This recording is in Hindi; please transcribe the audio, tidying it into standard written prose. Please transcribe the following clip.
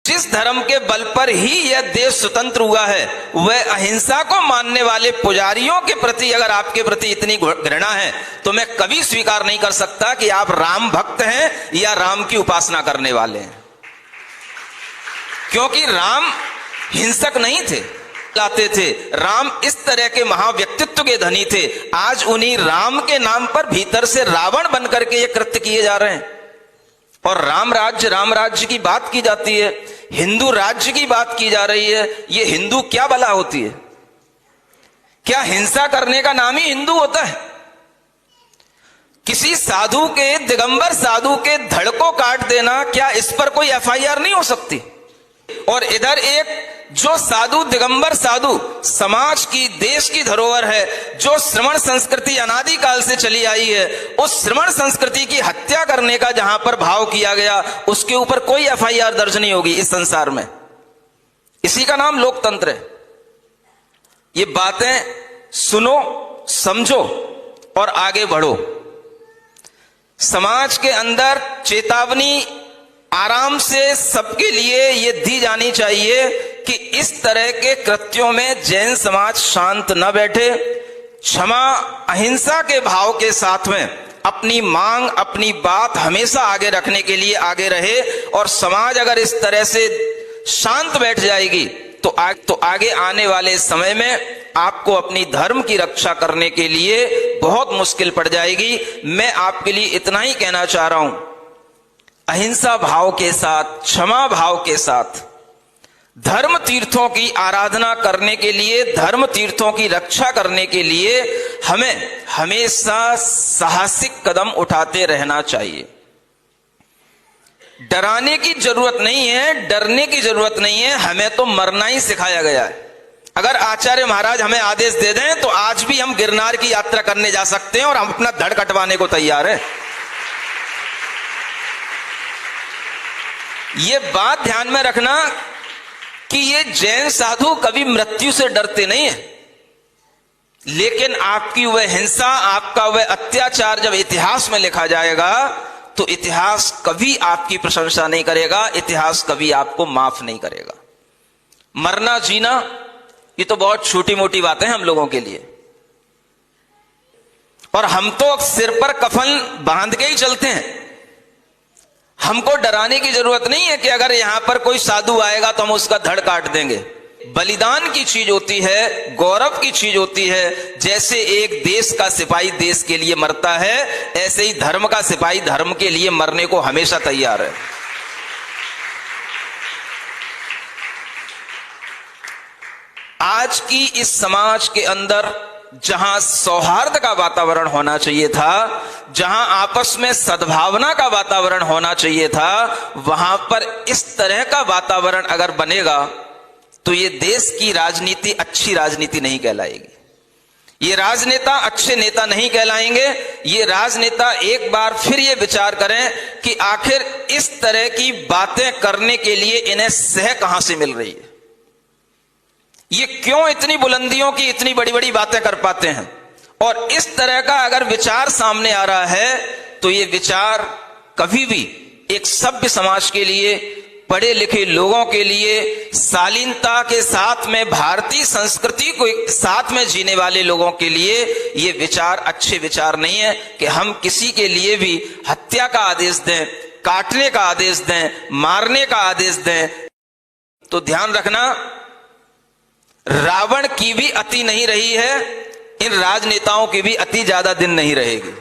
जिस धर्म के बल पर ही यह देश स्वतंत्र हुआ है, वह अहिंसा को मानने वाले पुजारियों के प्रति अगर आपके प्रति इतनी घृणा है तो मैं कभी स्वीकार नहीं कर सकता कि आप राम भक्त हैं या राम की उपासना करने वाले हैं। क्योंकि राम हिंसक नहीं थे, लाते थे। राम इस तरह के महाव्यक्तित्व के धनी थे। आज उन्हीं राम के नाम पर भीतर से रावण बनकर के ये कृत्य किए जा रहे हैं। और राम राज्य की बात की जाती है, हिंदू राज्य की बात की जा रही है। ये हिंदू क्या भला होती है? क्या हिंसा करने का नाम ही हिंदू होता है? किसी साधु के, दिगंबर साधु के धड़ को काट देना, क्या इस पर कोई एफआईआर नहीं हो सकती? और इधर एक जो साधु, दिगंबर साधु समाज की, देश की धरोहर है, जो श्रमण संस्कृति अनादिकाल से चली आई है, उस श्रमण संस्कृति की हत्या करने का जहां पर भाव किया गया, उसके ऊपर कोई एफआईआर दर्ज नहीं होगी इस संसार में। इसी का नाम लोकतंत्र है। ये बातें सुनो, समझो और आगे बढ़ो। समाज के अंदर चेतावनी आराम से सबके लिए ये दी जानी चाहिए कि इस तरह के कृत्यों में जैन समाज शांत न बैठे। क्षमा, अहिंसा के भाव के साथ में अपनी मांग, अपनी बात हमेशा आगे रखने के लिए आगे रहे। और समाज अगर इस तरह से शांत बैठ जाएगी तो आगे आने वाले समय में आपको अपनी धर्म की रक्षा करने के लिए बहुत मुश्किल पड़ जाएगी। मैं आपके लिए इतना ही कहना चाह रहा हूं, अहिंसा भाव के साथ, क्षमा भाव के साथ धर्म तीर्थों की आराधना करने के लिए, धर्म तीर्थों की रक्षा करने के लिए हमें हमेशा साहसिक कदम उठाते रहना चाहिए। डराने की जरूरत नहीं है, डरने की जरूरत नहीं है। हमें तो मरना ही सिखाया गया है। अगर आचार्य महाराज हमें आदेश दे दें तो आज भी हम गिरनार की यात्रा करने जा सकते हैं और हम अपना धड़ कटवाने को तैयार हैं। ये बात ध्यान में रखना कि ये जैन साधु कभी मृत्यु से डरते नहीं है, लेकिन आपकी वह हिंसा, आपका वह अत्याचार जब इतिहास में लिखा जाएगा तो इतिहास कभी आपकी प्रशंसा नहीं करेगा, इतिहास कभी आपको माफ नहीं करेगा। मरना जीना ये तो बहुत छोटी मोटी बातें हैं हम लोगों के लिए, और हम तो सिर पर कफन बांध के ही चलते हैं। हमको डराने की जरूरत नहीं है कि अगर यहां पर कोई साधु आएगा तो हम उसका धड़ काट देंगे। बलिदान की चीज होती है, गौरव की चीज होती है। जैसे एक देश का सिपाही देश के लिए मरता है, ऐसे ही धर्म का सिपाही धर्म के लिए मरने को हमेशा तैयार है। आज की इस समाज के अंदर जहां सौहार्द का वातावरण होना चाहिए था, जहां आपस में सद्भावना का वातावरण होना चाहिए था, वहां पर इस तरह का वातावरण अगर बनेगा तो ये देश की राजनीति अच्छी राजनीति नहीं कहलाएगी। ये राजनेता अच्छे नेता नहीं कहलाएंगे। ये राजनेता एक बार फिर ये विचार करें कि आखिर इस तरह की बातें करने के लिए इन्हें सह कहां से मिल रही है। ये क्यों इतनी बुलंदियों की इतनी बड़ी बड़ी बातें कर पाते हैं। और इस तरह का अगर विचार सामने आ रहा है तो ये विचार कभी भी एक सभ्य समाज के लिए, पढ़े लिखे लोगों के लिए, शालीनता के साथ में भारतीय संस्कृति को साथ में जीने वाले लोगों के लिए ये विचार अच्छे विचार नहीं है कि हम किसी के लिए भी हत्या का आदेश दें, काटने का आदेश दें, मारने का आदेश दें। तो ध्यान रखना, रावण की भी अति नहीं रही है, इन राजनेताओं की भी अति ज्यादा दिन नहीं रहेगी।